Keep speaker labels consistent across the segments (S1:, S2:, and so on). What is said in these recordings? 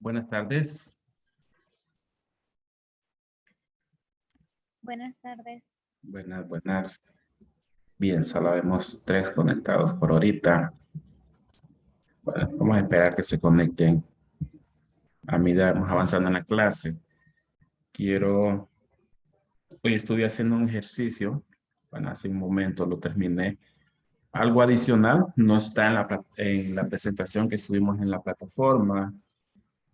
S1: Buenas tardes.
S2: Buenas tardes.
S1: Buenas. Bien, solo vemos 3 conectados por ahorita. Bueno, vamos a esperar que se conecten a medida que vamos avanzando en la clase. Hoy estuve haciendo un ejercicio. Bueno, hace un momento lo terminé. Algo adicional, no está en la presentación que subimos en la plataforma,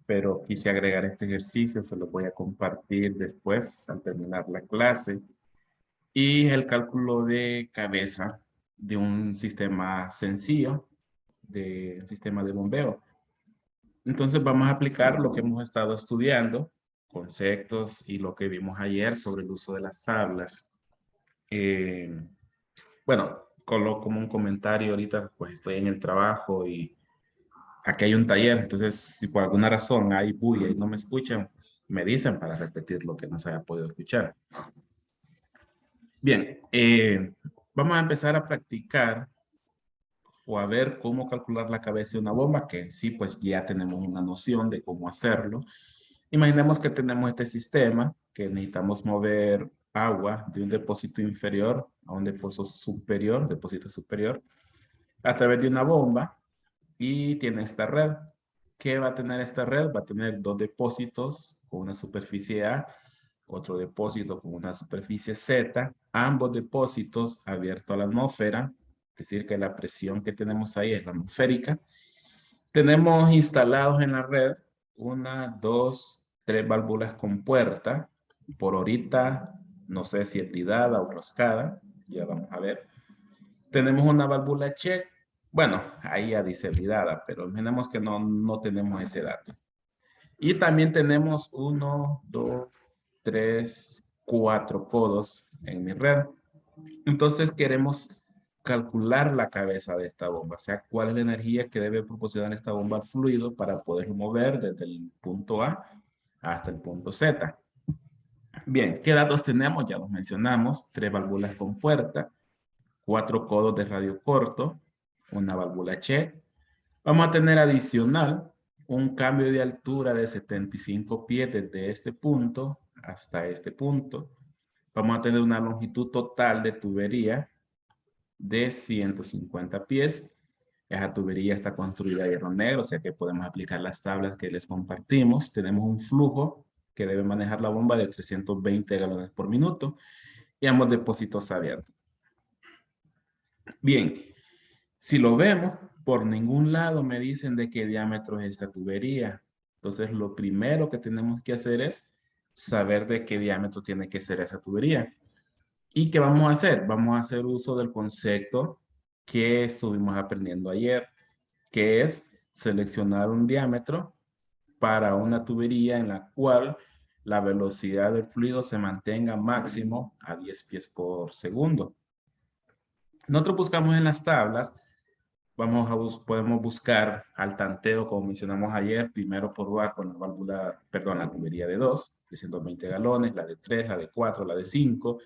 S1: pero quise agregar este ejercicio, se lo voy a compartir después al terminar la clase. Y el cálculo de cabeza de un sistema sencillo, de sistema de bombeo. Entonces vamos a aplicar lo que hemos estado estudiando, conceptos y lo que vimos ayer sobre el uso de las tablas. Bueno, coloco como un comentario ahorita, pues estoy en el trabajo y aquí hay un taller, entonces si por alguna razón hay bulla y no me escuchan, pues me dicen para repetir lo que no se haya podido escuchar. Bien, vamos a empezar a practicar o a ver cómo calcular la cabeza de una bomba, que en sí pues ya tenemos una noción de cómo hacerlo. Imaginemos que tenemos este sistema, que necesitamos mover agua de un depósito inferior a un depósito superior, a través de una bomba y tiene esta red. ¿Qué va a tener esta red? Va a tener 2 depósitos con una superficie A, otro depósito con una superficie Z, ambos depósitos abiertos a la atmósfera, es decir, que la presión que tenemos ahí es la atmosférica. Tenemos instalados en la red 1, 2, 3 válvulas con puerta. Por ahorita, no sé si es bridada o roscada, ya vamos a ver. Tenemos una válvula check. Bueno, ahí ya dice bridada, pero imaginemos que no tenemos ese dato. Y también tenemos 1, 2, 3, 4 codos en mi red. Entonces queremos calcular la cabeza de esta bomba, o sea, cuál es la energía que debe proporcionar esta bomba al fluido para poderlo mover desde el punto A hasta el punto Z. Bien, ¿qué datos tenemos? Ya los mencionamos, 3 válvulas con puerta, 4 codos de radio corto, una válvula check. Vamos a tener adicional un cambio de altura de 75 pies desde este punto hasta este punto. Vamos a tener una longitud total de tubería de 150 pies. Esa tubería está construida de hierro negro, o sea que podemos aplicar las tablas que les compartimos. Tenemos un flujo que debe manejar la bomba de 320 galones por minuto y ambos depósitos abiertos. Bien, si lo vemos, por ningún lado me dicen de qué diámetro es esta tubería. Entonces, lo primero que tenemos que hacer es saber de qué diámetro tiene que ser esa tubería. ¿Y qué vamos a hacer? Vamos a hacer uso del concepto que estuvimos aprendiendo ayer, que es seleccionar un diámetro para una tubería en la cual la velocidad del fluido se mantenga máximo a 10 pies por segundo. Nosotros buscamos en las tablas, podemos buscar al tanteo, como mencionamos ayer, primero por va con la válvula, perdón, la tubería de 2, de 120 galones, la de 3, la de 4, la de 5,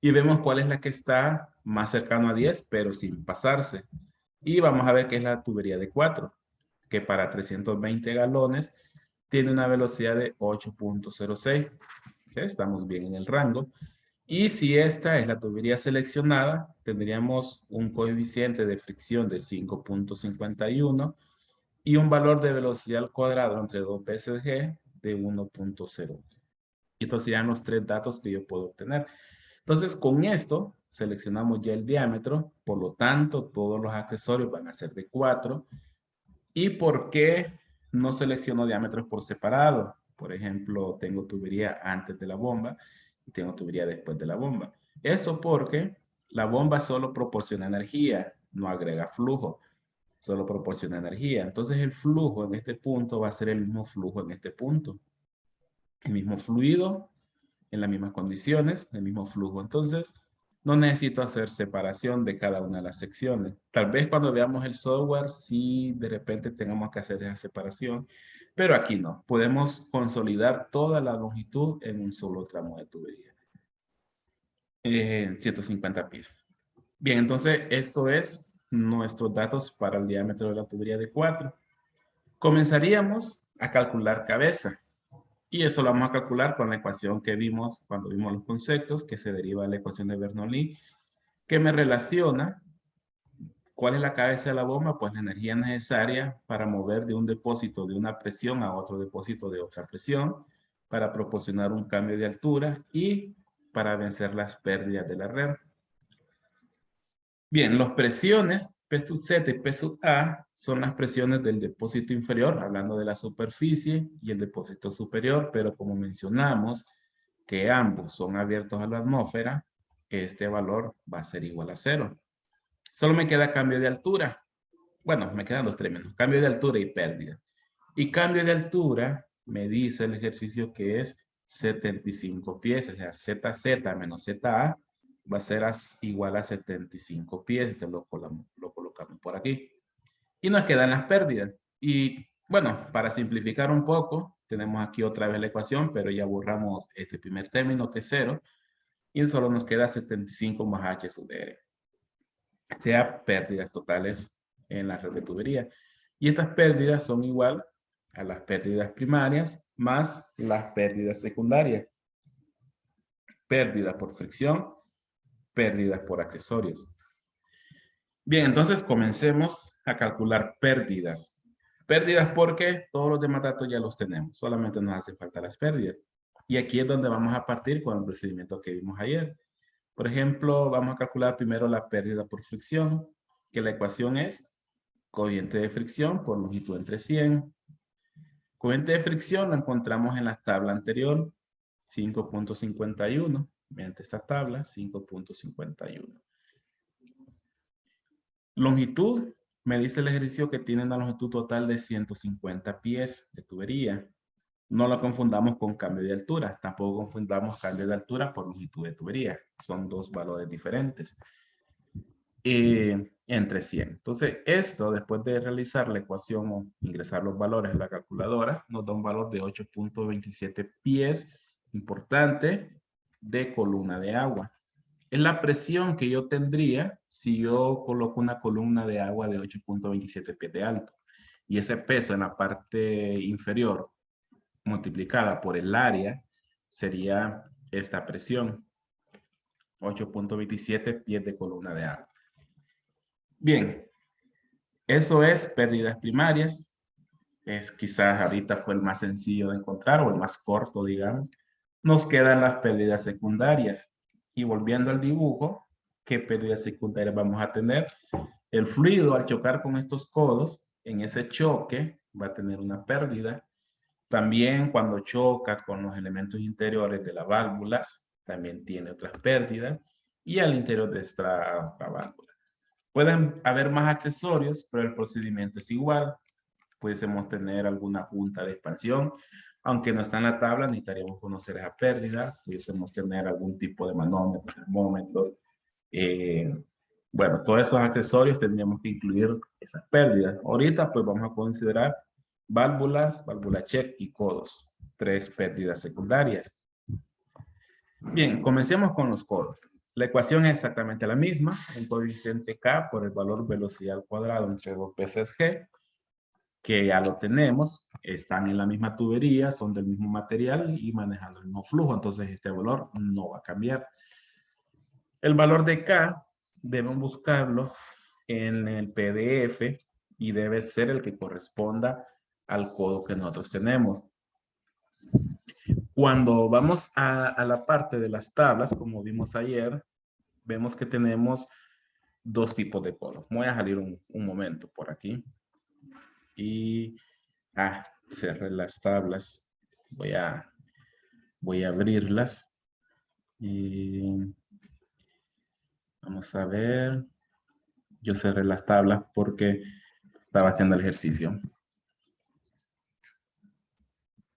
S1: y vemos cuál es la que está más cercano a 10, pero sin pasarse. Y vamos a ver que es la tubería de 4, que para 320 galones tiene una velocidad de 8.06. ¿Sí? Estamos bien en el rango. Y si esta es la tubería seleccionada, tendríamos un coeficiente de fricción de 5.51 y un valor de velocidad al cuadrado entre 2 veces g de 1.0. Y estos serían los 3 datos que yo puedo obtener. Entonces, con esto seleccionamos ya el diámetro, por lo tanto, todos los accesorios van a ser de 4. ¿Y por qué no selecciono diámetros por separado? Por ejemplo, tengo tubería antes de la bomba y tengo tubería después de la bomba. Esto porque la bomba solo proporciona energía, no agrega flujo, solo proporciona energía. Entonces el flujo en este punto va a ser el mismo flujo en este punto. El mismo fluido, en las mismas condiciones, el mismo flujo. Entonces, no necesito hacer separación de cada una de las secciones. Tal vez cuando veamos el software, sí de repente tengamos que hacer esa separación, pero aquí no. Podemos consolidar toda la longitud en un solo tramo de tubería. 150 pies. Bien, entonces esto es nuestros datos para el diámetro de la tubería de 4. Comenzaríamos a calcular cabeza. Y eso lo vamos a calcular con la ecuación que vimos cuando vimos los conceptos, que se deriva de la ecuación de Bernoulli, que me relaciona cuál es la cabeza de la bomba, pues la energía necesaria para mover de un depósito de una presión a otro depósito de otra presión, para proporcionar un cambio de altura y para vencer las pérdidas de la red. Bien, las presiones P sub Z y P sub A son las presiones del depósito inferior, hablando de la superficie, y el depósito superior, pero como mencionamos que ambos son abiertos a la atmósfera, este valor va a ser igual a 0. Solo me queda cambio de altura. Bueno, me quedan los términos, cambio de altura y pérdida. Y cambio de altura me dice el ejercicio que es 75 pies, o sea, ZZ menos ZA va a ser igual a 75 pies. Entonces lo colocamos por aquí. Y nos quedan las pérdidas. Y bueno, para simplificar un poco, tenemos aquí otra vez la ecuación, pero ya borramos este primer término que es 0. Y solo nos queda 75 más H sub R. O sea, pérdidas totales en la red de tubería. Y estas pérdidas son igual a las pérdidas primarias más las pérdidas secundarias. Pérdidas por fricción, pérdidas por accesorios. Bien, entonces comencemos a calcular pérdidas. Pérdidas porque todos los demás datos ya los tenemos. Solamente nos hace falta las pérdidas. Y aquí es donde vamos a partir con el procedimiento que vimos ayer. Por ejemplo, vamos a calcular primero la pérdida por fricción, que la ecuación es coeficiente de fricción por longitud entre 100. Coeficiente de fricción lo encontramos en la tabla anterior, 5.51. Mediante esta tabla, 5.51. Longitud, me dice el ejercicio que tiene una longitud total de 150 pies de tubería. No lo confundamos con cambio de altura. Tampoco confundamos cambio de altura por longitud de tubería. Son dos valores diferentes. Entre 100. Entonces, esto, después de realizar la ecuación o ingresar los valores en la calculadora, nos da un valor de 8.27 pies, importante, de columna de agua. Es la presión que yo tendría si yo coloco una columna de agua de 8.27 pies de alto. Y ese peso en la parte inferior multiplicada por el área sería esta presión. 8.27 pies de columna de agua. Bien, eso es pérdidas primarias. Es quizás ahorita fue el más sencillo de encontrar o el más corto, digamos. Nos quedan las pérdidas secundarias. Y volviendo al dibujo, ¿qué pérdidas secundarias vamos a tener? El fluido al chocar con estos codos, en ese choque va a tener una pérdida. También cuando choca con los elementos interiores de las válvulas, también tiene otras pérdidas. Y al interior de esta válvula. Pueden haber más accesorios, pero el procedimiento es igual. Pudiésemos tener alguna junta de expansión, aunque no está en la tabla, necesitaríamos conocer esa pérdida. Pudiésemos tener algún tipo de manómetro, termómetro. Bueno, todos esos accesorios tendríamos que incluir esas pérdidas. Ahorita pues vamos a considerar válvulas, válvula check y codos. 3 pérdidas secundarias. Bien, comencemos con los codos. La ecuación es exactamente la misma. El coeficiente K por el valor velocidad al cuadrado entre 2 veces G, que ya lo tenemos. Están en la misma tubería, son del mismo material y manejando el mismo flujo. Entonces este valor no va a cambiar. El valor de K deben buscarlo en el PDF y debe ser el que corresponda al codo que nosotros tenemos. Cuando vamos a la parte de las tablas, como vimos ayer, vemos que tenemos dos tipos de codos. Voy a salir un momento por aquí. Y cerré las tablas. Voy a abrirlas. Y vamos a ver. Yo cerré las tablas porque estaba haciendo el ejercicio.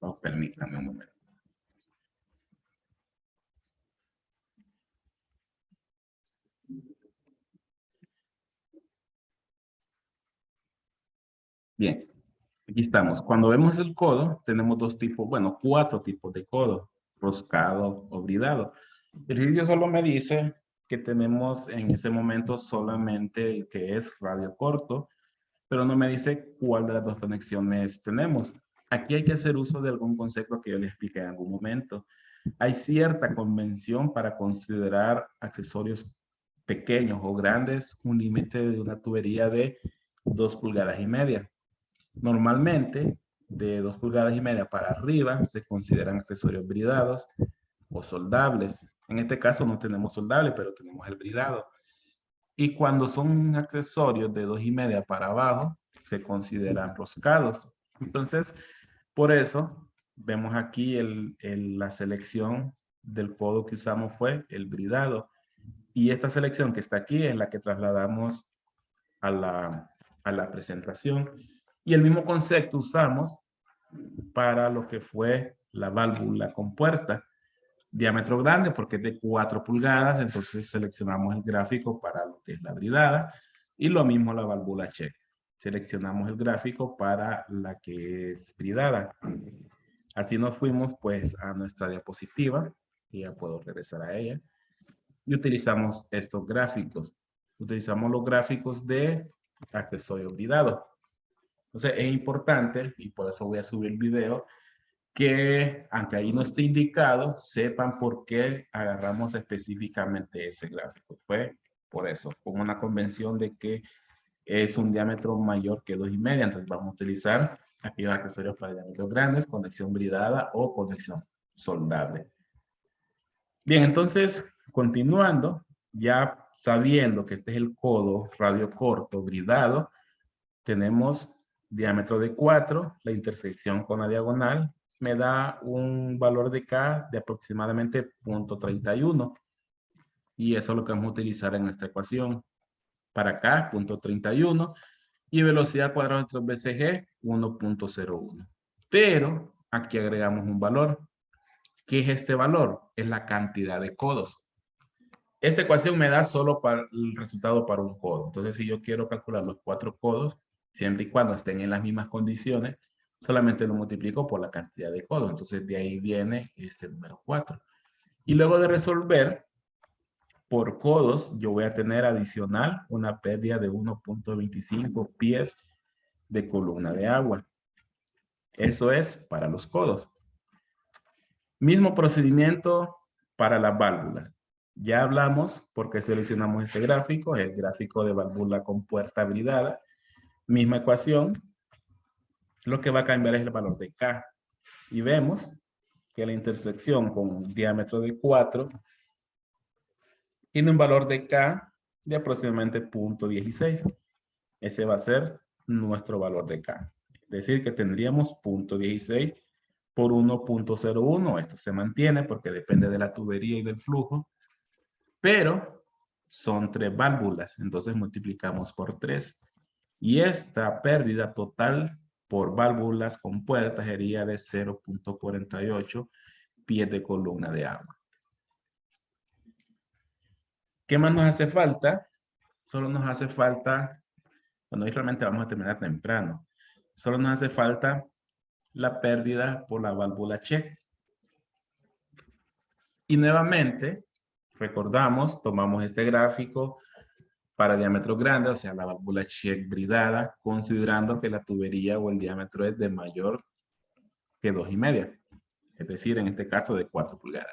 S1: Oh, permítanme un momento. Bien, aquí estamos. Cuando vemos el codo, tenemos dos tipos, bueno, 4 tipos de codo. Roscado o bridado. El ejercicio solo me dice que tenemos en ese momento solamente el que es radio corto, pero no me dice cuál de las dos conexiones tenemos. Aquí hay que hacer uso de algún concepto que yo les expliqué en algún momento. Hay cierta convención para considerar accesorios pequeños o grandes, un límite de una tubería de 2,5 pulgadas. Normalmente, de 2,5 pulgadas para arriba se consideran accesorios bridados o soldables. En este caso no tenemos soldable, pero tenemos el bridado. Y cuando son accesorios de 2,5 para abajo, se consideran roscados. Entonces, por eso vemos aquí la selección del codo que usamos fue el bridado. Y esta selección que está aquí es la que trasladamos a la presentación. Y el mismo concepto usamos para lo que fue la válvula compuerta. Diámetro grande porque es de 4 pulgadas, entonces seleccionamos el gráfico para lo que es la bridada. Y lo mismo la válvula check. Seleccionamos el gráfico para la que es bridada. Así nos fuimos pues a nuestra diapositiva, y ya puedo regresar a ella. Y utilizamos estos gráficos. Utilizamos los gráficos de accesorio bridado. Entonces es importante, y por eso voy a subir el video, que aunque ahí no esté indicado, sepan por qué agarramos específicamente ese gráfico. Fue por eso, con una convención de que es un diámetro mayor que 2,5, entonces vamos a utilizar aquellos accesorios para diámetros grandes, conexión bridada o conexión soldable. Bien, entonces, continuando, ya sabiendo que este es el codo radio corto bridado, tenemos diámetro de 4, la intersección con la diagonal me da un valor de K de aproximadamente 0.31. Y eso es lo que vamos a utilizar en nuestra ecuación. Para K, 0.31. Y velocidad cuadrada entre BCG, 1.01. Pero aquí agregamos un valor. ¿Qué es este valor? Es la cantidad de codos. Esta ecuación me da solo para el resultado para un codo. Entonces, si yo quiero calcular los 4 codos, siempre y cuando estén en las mismas condiciones, solamente lo multiplico por la cantidad de codos. Entonces, de ahí viene este número 4. Y luego de resolver por codos, yo voy a tener adicional una pérdida de 1.25 pies de columna de agua. Eso es para los codos. Mismo procedimiento para las válvulas. Ya hablamos porque seleccionamos este gráfico, el gráfico de válvula con puerta bridada. Misma ecuación. Lo que va a cambiar es el valor de K. Y vemos que la intersección con un diámetro de 4 tiene un valor de K de aproximadamente 0.16. Ese va a ser nuestro valor de K. Es decir, que tendríamos 0.16 por 1.01. Esto se mantiene porque depende de la tubería y del flujo. Pero son 3 válvulas. Entonces multiplicamos por 3. Y esta pérdida total por válvulas con puertas sería de 0.48 pies de columna de agua. ¿Qué más nos hace falta? Solo nos hace falta, bueno, y realmente vamos a terminar temprano. Solo nos hace falta la pérdida por la válvula check. Y nuevamente, recordamos, tomamos este gráfico para diámetros grandes, o sea, la válvula check bridada, considerando que la tubería o el diámetro es de mayor que 2,5. Es decir, en este caso de 4 pulgadas.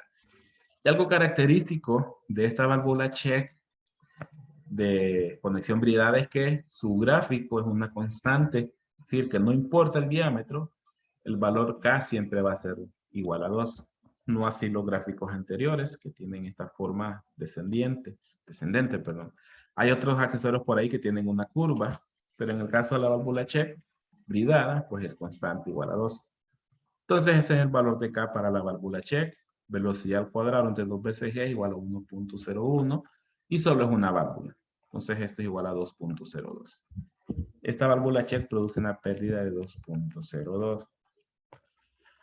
S1: Y algo característico de esta válvula check de conexión bridada es que su gráfico es una constante, es decir, que no importa el diámetro, el valor K siempre va a ser igual a 2. No así los gráficos anteriores que tienen esta forma descendente. Hay otros accesorios por ahí que tienen una curva, pero en el caso de la válvula check bridada, pues es constante igual a 2. Entonces ese es el valor de K para la válvula check. Velocidad al cuadrado entre 2 veces G igual a 1.01 y solo es una válvula. Entonces esto es igual a 2.02. Esta válvula check produce una pérdida de 2.02.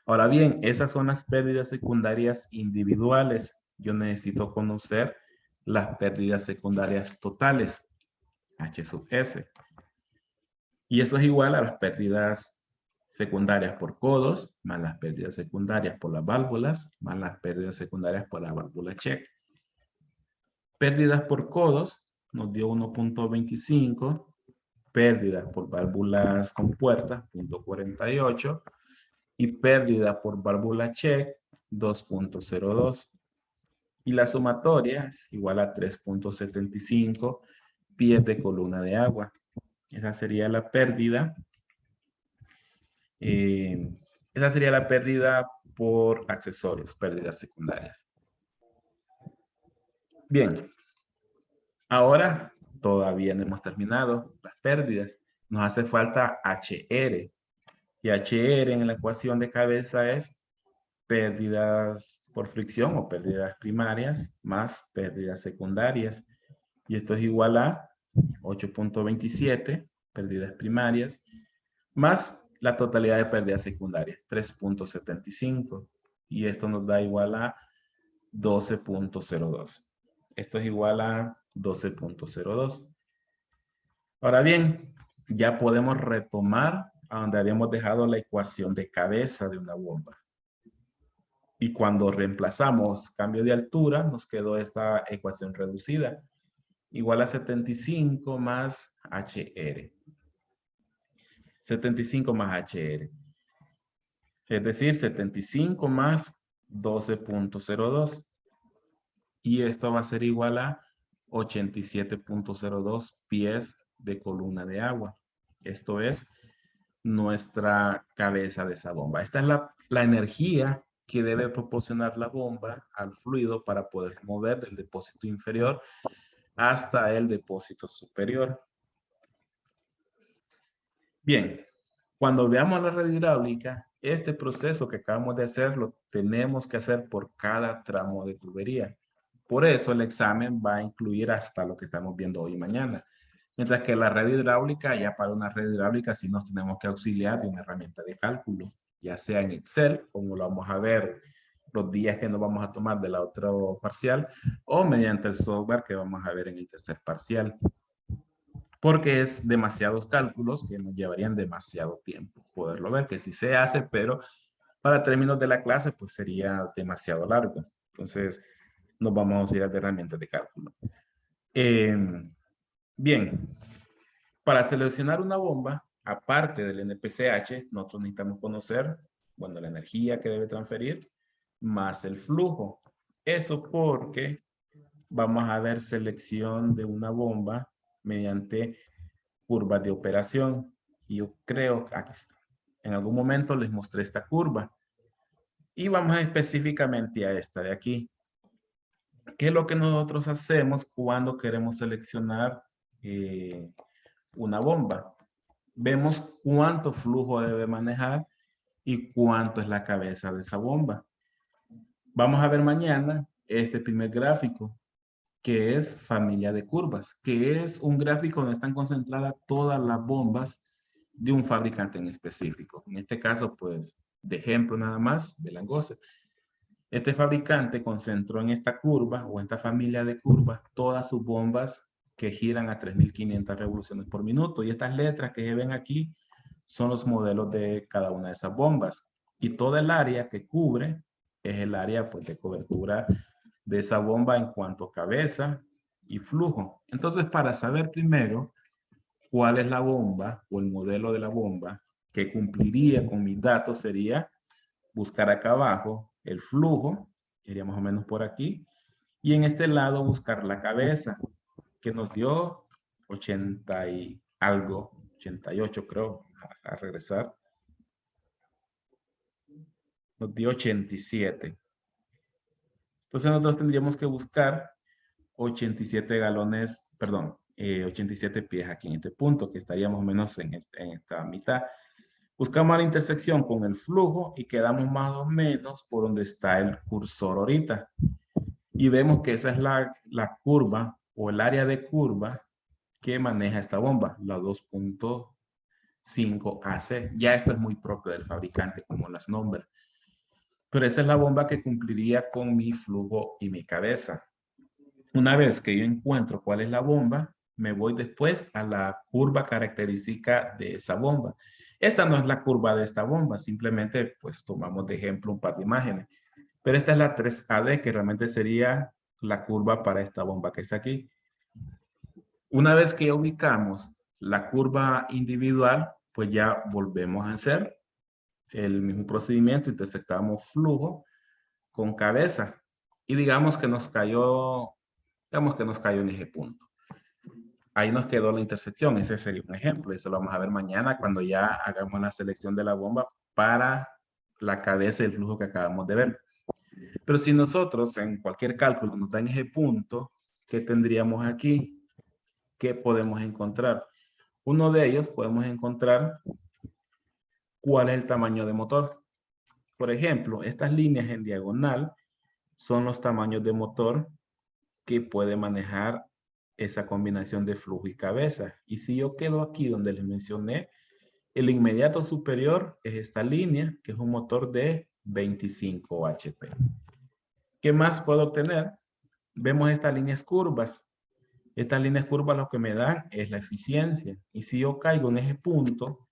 S1: Ahora bien, esas son las pérdidas secundarias individuales. Yo necesito conocer las pérdidas secundarias totales, H sub S. Y eso es igual a las pérdidas secundarias por codos, más las pérdidas secundarias por las válvulas, más las pérdidas secundarias por la válvula check. Pérdidas por codos nos dio 1.25, pérdidas por válvulas con puertas, 0.48, y pérdida por válvula check 2.02. Y la sumatoria es igual a 3.75 pies de columna de agua. Esa sería la pérdida. Esa sería la pérdida por accesorios, pérdidas secundarias. Bien, ahora todavía no hemos terminado las pérdidas. Nos hace falta HR. Y HR en la ecuación de cabeza es pérdidas por fricción o pérdidas primarias más pérdidas secundarias. Y esto es igual a 8.27 pérdidas primarias más la totalidad de pérdidas secundarias, 3.75. Y esto nos da igual a 12.02. Esto es igual a 12.02. Ahora bien, ya podemos retomar a donde habíamos dejado la ecuación de cabeza de una bomba. Y cuando reemplazamos cambio de altura, nos quedó esta ecuación reducida. Igual a 75 más HR. 75 más HR. Es decir, 75 más 12.02. Y esto va a ser igual a 87.02 pies de columna de agua. Esto es nuestra cabeza de esa bomba. Esta es la energía que debe proporcionar la bomba al fluido para poder mover del depósito inferior hasta el depósito superior. Bien, cuando veamos la red hidráulica, este proceso que acabamos de hacer lo tenemos que hacer por cada tramo de tubería. Por eso el examen va a incluir hasta lo que estamos viendo hoy y mañana. Mientras que la red hidráulica, ya para una red hidráulica sí nos tenemos que auxiliar de una herramienta de cálculo, ya sea en Excel, como lo vamos a ver los días que nos vamos a tomar de la otra parcial, o mediante el software que vamos a ver en el tercer parcial. Porque es demasiados cálculos que nos llevarían demasiado tiempo poderlo ver, que sí se hace, pero para términos de la clase, pues sería demasiado largo. Entonces, nos vamos a ir a herramientas de cálculo. Bien, para seleccionar una bomba, aparte del NPCH, nosotros necesitamos conocer, bueno, la energía que debe transferir, más el flujo. Eso porque vamos a ver selección de una bomba mediante curvas de operación. Y yo creo que aquí está. En algún momento les mostré esta curva. Y vamos específicamente a esta de aquí. ¿Qué es lo que nosotros hacemos cuando queremos seleccionar una bomba? Vemos cuánto flujo debe manejar y cuánto es la cabeza de esa bomba. Vamos a ver mañana este primer gráfico, que es familia de curvas, que es un gráfico donde están concentradas todas las bombas de un fabricante en específico. En este caso, pues, de ejemplo nada más, de Langosse. Este fabricante concentró en esta curva o en esta familia de curvas todas sus bombas que giran a 3.500 revoluciones por minuto. Y estas letras que se ven aquí son los modelos de cada una de esas bombas. Y toda el área que cubre es el área, pues, de cobertura de esa bomba en cuanto a cabeza y flujo. Entonces, para saber primero cuál es la bomba o el modelo de la bomba que cumpliría con mis datos, sería buscar acá abajo el flujo, que iría más o menos por aquí, y en este lado buscar la cabeza, que nos dio 80 y algo, 88 creo, a regresar. Nos dio 87. Entonces nosotros tendríamos que buscar 87 galones, perdón, 87 pies aquí en este punto, que estaría más o menos en esta mitad. Buscamos la intersección con el flujo y quedamos más o menos por donde está el cursor ahorita. Y vemos que esa es la curva o el área de curva que maneja esta bomba, la 2.5 AC. Ya esto es muy propio del fabricante, como las nombra. Pero esa es la bomba que cumpliría con mi flujo y mi cabeza. Una vez que yo encuentro cuál es la bomba, me voy después a la curva característica de esa bomba. Esta no es la curva de esta bomba, simplemente pues tomamos de ejemplo un par de imágenes. Pero esta es la 3AD, que realmente sería la curva para esta bomba que está aquí. Una vez que ya ubicamos la curva individual, pues ya volvemos a hacer el mismo procedimiento, intersectamos flujo con cabeza. Y digamos que nos cayó en eje punto. Ahí nos quedó la intersección, ese sería un ejemplo. Eso lo vamos a ver mañana cuando ya hagamos la selección de la bomba para la cabeza del flujo que acabamos de ver. Pero si nosotros en cualquier cálculo nos dan ese punto, ¿qué tendríamos aquí? ¿Qué podemos encontrar? Uno de ellos podemos encontrar cuál es el tamaño de motor. Por ejemplo, estas líneas en diagonal son los tamaños de motor que puede manejar esa combinación de flujo y cabeza. Y si yo quedo aquí donde les mencioné, el inmediato superior es esta línea, que es un motor de 25 HP. ¿Qué más puedo obtener? Vemos estas líneas curvas. Estas líneas curvas lo que me dan es la eficiencia. Y si yo caigo en ese punto,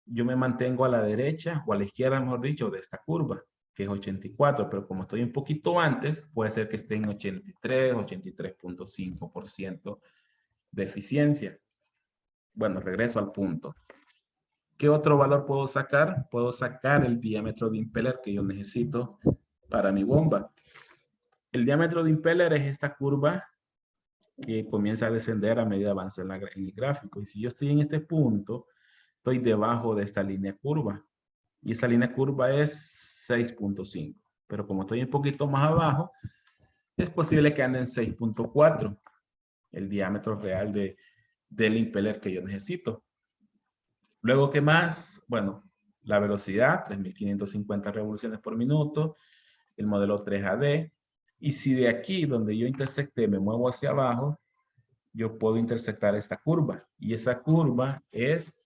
S1: yo me mantengo a la derecha o a la izquierda, mejor dicho, de esta curva, que es 84, pero como estoy un poquito antes, puede ser que esté en 83, 83.5% de eficiencia. Bueno, regreso al punto. ¿Qué otro valor puedo sacar? Puedo sacar el diámetro de impeller que yo necesito para mi bomba. El diámetro de impeller es esta curva que comienza a descender a medida que avanza en el gráfico. Y si yo estoy en este punto, estoy debajo de esta línea curva. Y esa línea curva es 6.5. Pero como estoy un poquito más abajo, es posible que ande en 6.4, el diámetro real del impeller que yo necesito. Luego, ¿qué más? Bueno, la velocidad, 3.550 revoluciones por minuto, el modelo 3AD. Y si de aquí, donde yo intersecté, me muevo hacia abajo, yo puedo intersectar esta curva. Y esa curva es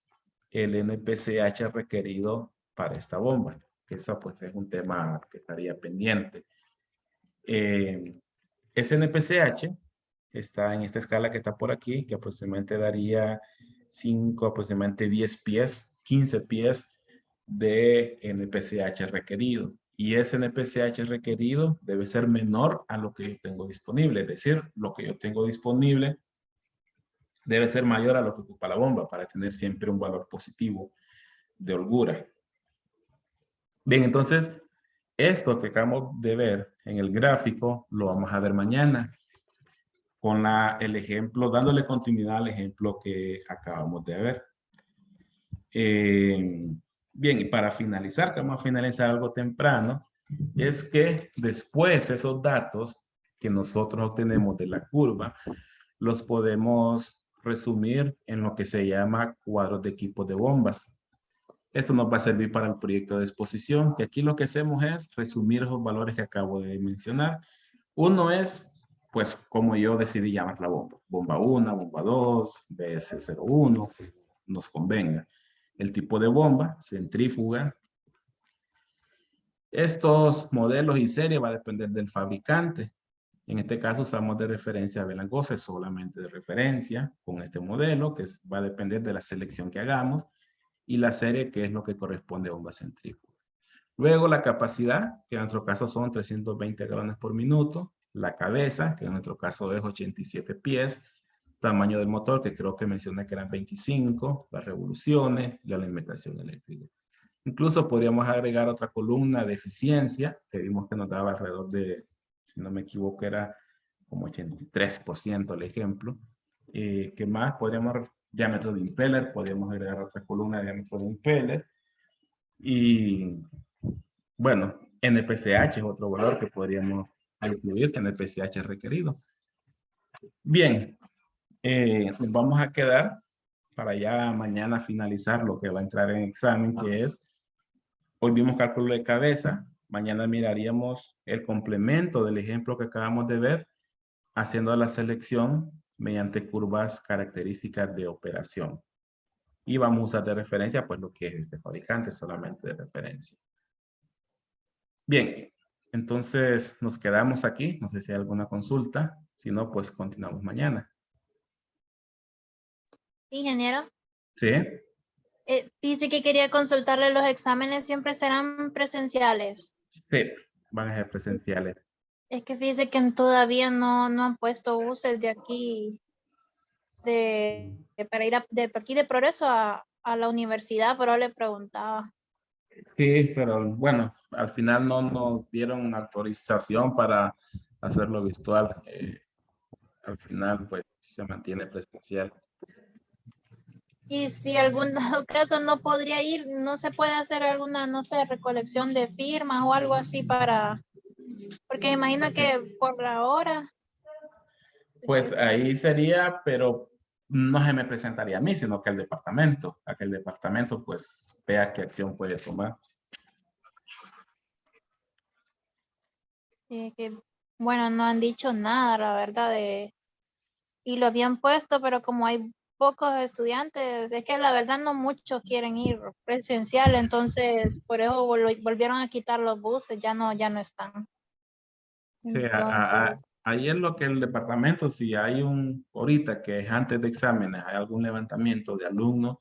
S1: el NPCH requerido para esta bomba. Que eso pues es un tema que estaría pendiente. Ese NPCH está en esta escala que está por aquí, que aproximadamente daría 5, aproximadamente 10 pies, 15 pies de NPCH requerido. Y ese NPCH requerido debe ser menor a lo que yo tengo disponible. Es decir, lo que yo tengo disponible debe ser mayor a lo que ocupa la bomba para tener siempre un valor positivo de holgura. Bien, entonces, esto que acabamos de ver en el gráfico lo vamos a ver mañana con el ejemplo, dándole continuidad al ejemplo que acabamos de ver. Bien, y para finalizar, que vamos a finalizar algo temprano, es que después esos datos que nosotros obtenemos de la curva, los podemos resumir en lo que se llama cuadros de equipos de bombas. Esto nos va a servir para el proyecto de exposición, que aquí lo que hacemos es resumir esos valores que acabo de mencionar. Uno es, pues, como yo decidí llamar la bomba. Bomba 1, bomba 2, BS01, nos convenga. El tipo de bomba, centrífuga. Estos modelos y series va a depender del fabricante. En este caso usamos de referencia a Bell & Gosse, solamente de referencia con este modelo, que va a depender de la selección que hagamos, y la serie, que es lo que corresponde a bomba centrífuga. Luego la capacidad, que en nuestro caso son 320 galones por minuto. La cabeza, que en nuestro caso es 87 pies. Tamaño del motor, que creo que mencioné que eran 25. Las revoluciones y la alimentación eléctrica. Incluso podríamos agregar otra columna de eficiencia, que vimos que nos daba alrededor de, si no me equivoco, era como 83% el ejemplo. ¿Qué más? Podríamos, diámetro de impeller, podríamos agregar otra columna de diámetro de impeller. Y bueno, NPCH es otro valor que podríamos incluir, que NPCH es requerido. Bien, nos vamos a quedar para ya mañana finalizar lo que va a entrar en examen, que es, hoy vimos cálculo de cabeza, mañana miraríamos el complemento del ejemplo que acabamos de ver, haciendo la selección mediante curvas características de operación. Y vamos a usar de referencia, pues lo que es este fabricante, solamente de referencia. Bien, entonces nos quedamos aquí. No sé si hay alguna consulta. Si no, pues continuamos mañana.
S2: Ingeniero,
S1: ¿Sí?
S2: dice que quería consultarle, los exámenes siempre serán presenciales.
S1: Sí, van a ser presenciales.
S2: Es que fíjese que todavía no han puesto buses de aquí, para ir de aquí de Progreso a la universidad, pero le preguntaba.
S1: Sí, pero bueno, al final no nos dieron autorización para hacerlo virtual. Al final, pues, se mantiene presencial.
S2: Y si algún dado caso no podría ir, no se puede hacer alguna, no sé, recolección de firmas o algo así para, porque imagino que por la hora.
S1: Pues ahí sería, pero no se me presentaría a mí, sino que al departamento, a que el departamento pues vea qué acción puede tomar.
S2: Que, bueno, no han dicho nada, la verdad, y lo habían puesto, pero como hay pocos estudiantes, es que la verdad no muchos quieren ir presencial, entonces por eso volvieron a quitar los buses, ya no están.
S1: Sí,
S2: Entonces,
S1: ahí es lo que el departamento, si hay ahorita que es antes de exámenes, hay algún levantamiento de alumnos,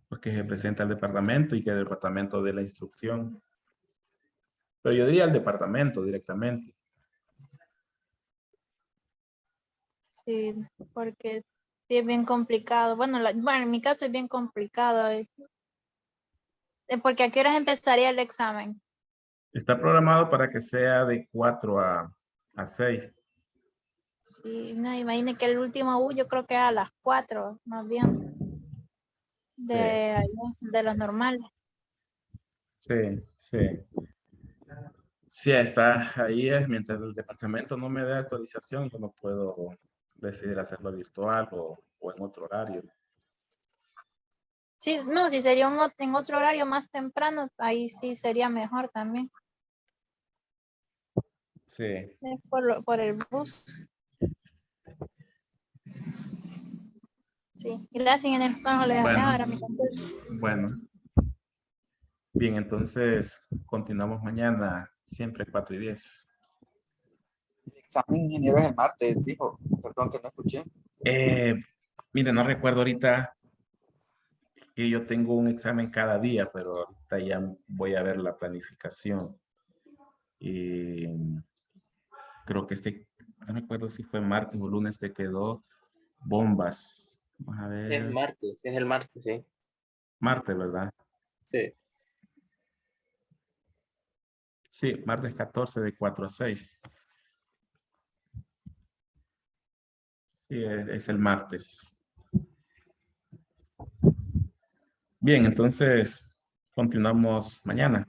S1: pues que se presenta al departamento y que el departamento dé la instrucción. Pero yo diría al departamento directamente.
S2: sí, porque sí es bien complicado. Bueno, bueno, en mi caso es bien complicado, porque ¿a qué horas empezaría el examen?
S1: Está programado para que sea de 4 a 6.
S2: Sí, no, imagine que el último yo creo que a las 4, más bien,
S1: Sí,
S2: de los normales.
S1: sí, sí. Sí, está ahí es, mientras el departamento no me dé actualización, yo no puedo decidir hacerlo virtual o en otro horario.
S2: Sí, no, si sería en otro horario más temprano, ahí sí sería mejor también.
S1: Sí,
S2: Es por el bus. Sí, gracias en el trabajo le
S1: bueno,
S2: ahora mi consulta.
S1: bueno. Bien, entonces continuamos mañana, siempre 4:10.
S3: Examen ingeniero es el martes, dijo. Perdón que no escuché.
S1: Eh, Mire, no recuerdo ahorita que yo tengo un examen cada día, pero ahorita ya voy a ver la planificación. Y creo que no me acuerdo si fue martes o lunes que quedó bombas. Vamos a ver,
S4: Es el martes, sí.
S1: martes, ¿verdad?
S4: Sí.
S1: Sí, martes 14 de 4 a 6. Sí, es el martes. Bien, entonces continuamos mañana.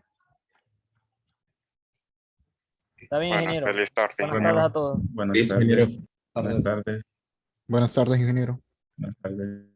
S5: Está bien,
S6: Bueno,
S5: ingeniero.
S6: feliz tarde,
S5: Buenas
S6: ingeniero.
S5: tardes a todos.
S1: Buenas
S3: Listo, ingeniero.
S1: tardes. Buenas tardes.
S7: Buenas tardes, ingeniero.
S1: Buenas tardes.